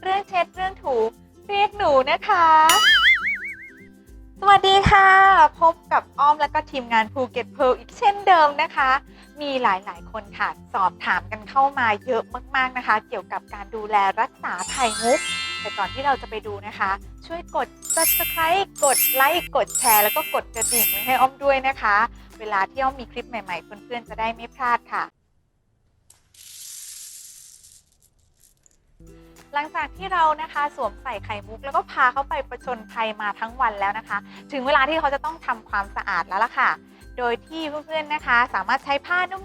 เรื่องเช็ดเรื่องถูเรียกหนูนะคะสวัสดีค่ะพบกับอ้อมและก็ทีมงานภูเก็ตเพร์ลอีกเช่นเดิมนะคะมีหลายๆคนค่ะสอบถามกันเข้ามาเยอะมากๆนะคะเกี่ยวกับการดูแลรักษาไข่มุกแต่ก่อนที่เราจะไปดูนะคะช่วยกด Subscribe กดไลค์กดแชร์แล้วก็กดกระดิ่งไว้ให้อ้อมด้วยนะคะเวลาที่อ้อมมีคลิปใหม่ๆเพื่อนๆจะได้ไม่พลาดค่ะหลังจากที่เรานะคะสวมใส่ไข่มุกแล้วก็พาเขาไปประจนภัยมาทั้งวันแล้วนะคะถึงเวลาที่เขาจะต้องทำความสะอาดแล้วล่ะค่ะโดยที่เพื่อนๆนะคะสามารถใช้ผ้านุ่ม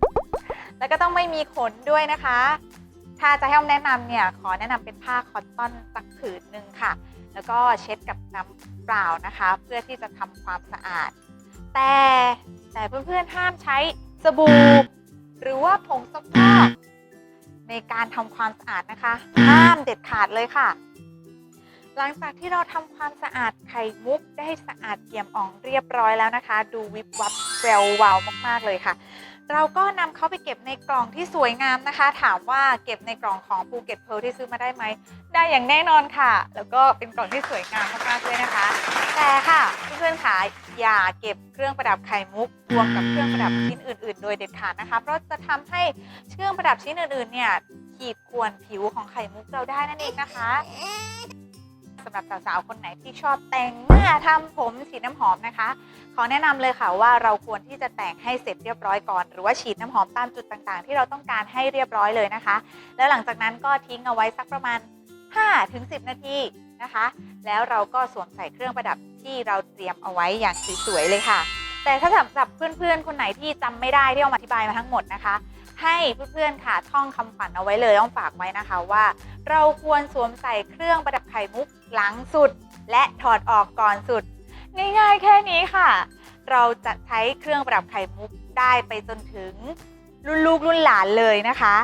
ๆแล้วก็ต้องไม่มีขนด้วยนะคะถ้าจะให้อ้อมแนะนำเนี่ยขอแนะนำเป็นผ้าคอตตอนสักผืนหนึ่งค่ะแล้วก็เช็ดกับน้ำเปล่านะคะเพื่อที่จะทำความสะอาดแต่เพื่อนๆห้ามใช้สบู่หรือว่าผงซักฟอกในการทำความสะอาดนะคะห้ามเด็ดขาดเลยค่ะหลังจากที่เราทำความสะอาดไข่มุกได้สะอาดเอี่ยมอ่องเรียบร้อยแล้วนะคะดูวิบวับแวววาวมากๆเลยค่ะเราก็นำเขาไปเก็บในกล่องที่สวยงามนะคะถามว่าเก็บในกล่องของภูเก็ตเพร์ลที่ซื้อมาได้ไหมได้อย่างแน่นอนค่ะแล้วก็เป็นกล่องที่สวยงามมากๆเลยนะคะแต่ค่ะเพื่อนๆค่ะอย่าเก็บเครื่องประดับไข่มุกรวมกับเครื่องประดับชิ้นอื่นๆโดยเด็ดขาดนะคะเพราะจะทำให้เครื่องประดับชิ้นอื่นๆเนี่ยขีดข่วนผิวของไข่มุกเราได้นั่นเองนะคะสำหรับสาวๆคนไหนที่ชอบแต่งหน้าทำผมฉีดน้ำหอมนะคะขอแนะนำเลยค่ะว่าเราควรที่จะแต่งให้เสร็จเรียบร้อยก่อนหรือว่าฉีดน้ำหอมตามจุดต่างๆที่เราต้องการให้เรียบร้อยเลยนะคะแล้วหลังจากนั้นก็ทิ้งเอาไว้สักประมาณ 5-10 นาทีนะคะแล้วเราก็สวมใส่เครื่องประดับที่เราเตรียมเอาไว้อย่างสวยๆเลยค่ะแต่ถ้าสำหรับเพื่อนๆคนไหนที่จำไม่ได้ที่เอามาอธิบายมาทั้งหมดนะคะให้เพื่อนๆค่ะท่องคำขวัญเอาไว้เลยต้องฝากไว้นะคะว่าเราควรสวมใส่เครื่องประดับไข่มุกหลังสุดและถอดออกก่อนสุดง่ายๆแค่นี้ค่ะเราจะใช้เครื่องประดับไข่มุกได้ไปจนถึงรุ่นลูกรุ่นหลานเลยนะคะ